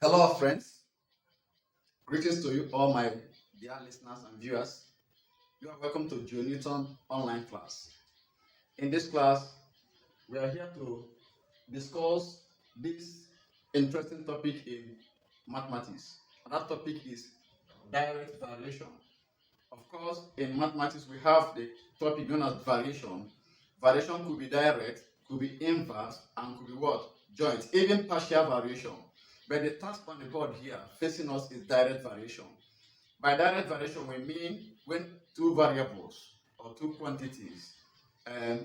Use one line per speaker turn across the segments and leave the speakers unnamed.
Hello, friends. Greetings to you, all my dear listeners and viewers. You are welcome to Joe Newton online class. In this class, we are here to discuss this interesting topic in mathematics. And that topic is direct variation. Of course, in mathematics, we have the topic known as variation. Variation could be direct, could be inverse, and could be what? Joint, even partial variation. But the task on the board here facing us is direct variation. By direct variation, we mean when two variables or two quantities um,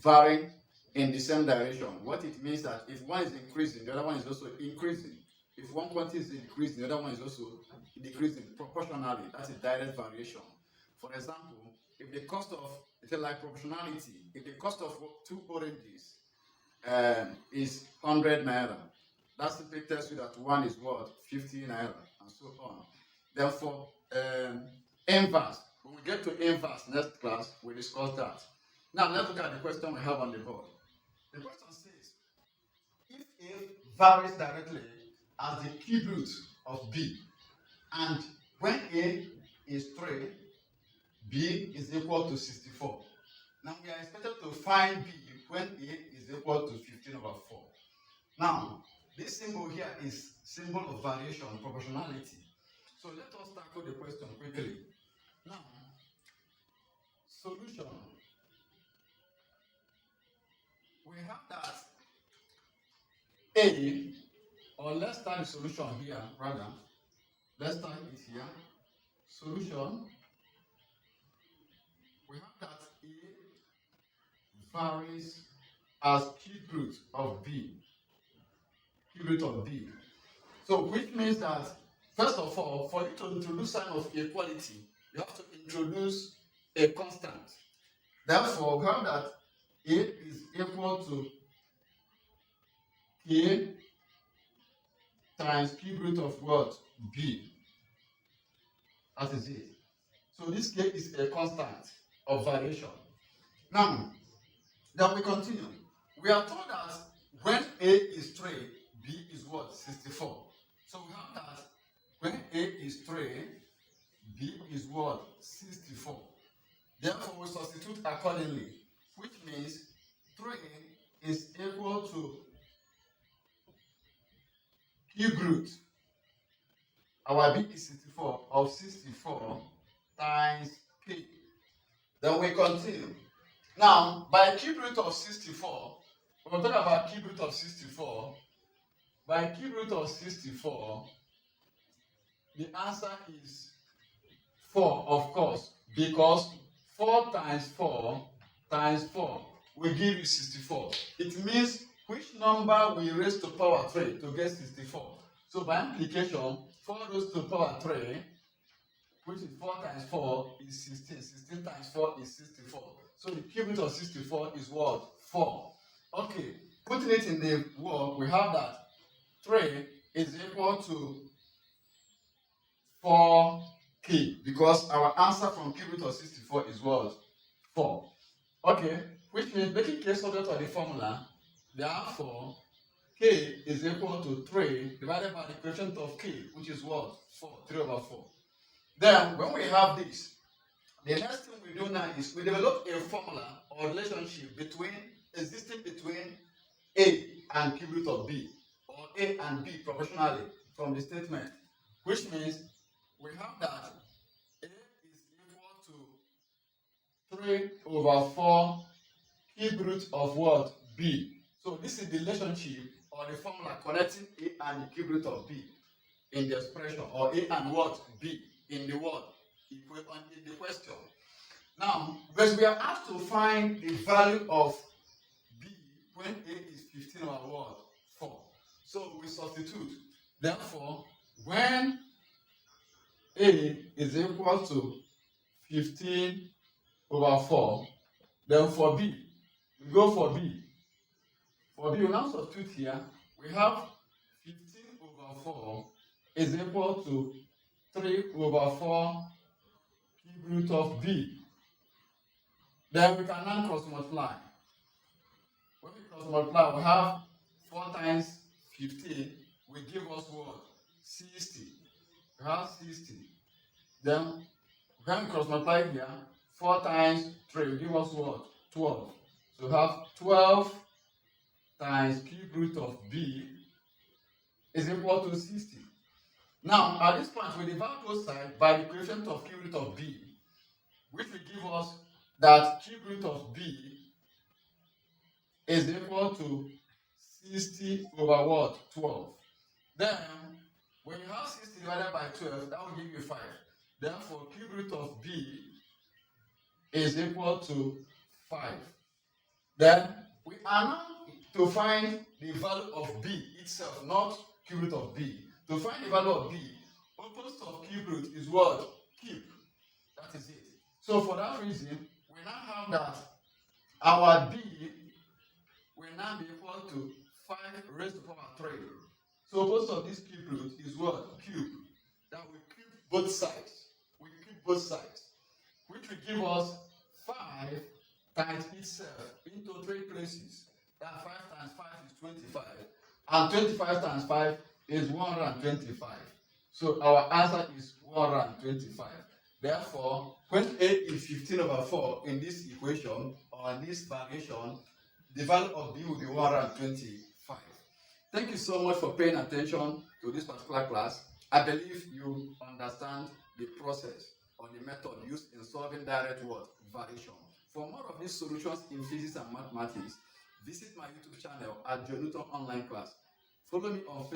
vary in the same direction. What it means that if one is increasing, the other one is also increasing. If one quantity is increasing, the other one is also decreasing proportionally. That's a direct variation. For example, if the cost of, it's like proportionality, if the cost of two oranges is 100 naira, that simply tells you that one is what? 50 naira, and so on. Therefore, inverse, when we get to inverse next class, we discuss that. Now, let's look at the question we have on the board. The question says, if A varies directly as the cube root of B, and when A is 3, B is equal to 64. Now, we are expected to find B when A is equal to 15/4. Now, this symbol here is symbol of variation, proportionality. So let us tackle the question quickly. Now, solution. We have that A, or let's start the solution here, rather. Let's start it here. Solution. We have that A varies as cube root of B. Cube root of B. So which means that, first of all, for you to introduce sign of equality, you have to introduce a constant. Therefore, we have that A is equal to K times cube root of what? B. That is it. So this K is a constant of variation. Now, then we continue. We are told that when A is 3, B is what? 64. So we have that when A is 3, B is what? 64. Therefore, we substitute accordingly, which means 3 is equal to cube root. Our B is 64 of 64 times K. Then we continue. Now, by cube root of 64, we're talking about cube root of 64. By cube root of 64, the answer is 4, of course, because 4 times 4 times 4 will give you 64. It means which number we raise to power 3 to get 64. So by implication, 4 raised to power 3, which is 4 times 4 is 16. 16 times 4 is 64. So the cube root of 64 is what? 4. Okay, putting it in the word, we have that 3 is equal to 4K, because our answer from cube root of 64 is what? 4. Okay, which means making K subject to the formula, therefore K is equal to 3 divided by the quotient of K, which is what? 4, 3/4. Then, when we have this, the next thing we do now is we develop a formula or relationship existing between A and cube root of B, or A and B proportionally from the statement, which means we have that A is equal to 3/4 cube root of what? B. So this is the relationship or the formula connecting A and the cube root of B in the expression, or A and what? B in the word, in the question. Now, because we are asked to find the value of B when A is 15/4. So we substitute. Therefore, when A is equal to 15/4, then for B, we go for B. For B, we now substitute here. We have 15/4 is equal to 3/4 cube root of B. Then we can now cross multiply. When we cross multiply, we have 4 times 15 will give us what? 60. We have 60. Then when we cross multiply here, 4 times 3 will give us what? 12. So we have 12 times cube root of b is equal to 60. Now, at this point, we divide both sides by the coefficient of cube root of b, which will give us that cube root of b is equal to 60 over what? 12. Then, when you have 60 divided by 12, that will give you 5. Therefore, cube root of b is equal to 5. Then, we are now to find the value of b itself, not cube root of b. To find the value of b, opposite of cube root is what? Cube. That is it. So for that reason, we now have that our b will now be equal to 5 raised to the power 3. So opposite of this cube root is what? Cube. That will cube both sides. We cube both sides, which will give us 5 times itself into 3 places. That 5 times 5 is 25. And 25 times 5 is 125. So our answer is 125. Therefore, when a is 15 over 4 in this equation or in this variation, the value of b will be 125. Thank you so much for paying attention to this particular class. I believe you understand the process or the method used in solving direct word variation. For more of these solutions in physics and mathematics, visit my YouTube channel at Joe Newton Online Class. Follow me on Facebook.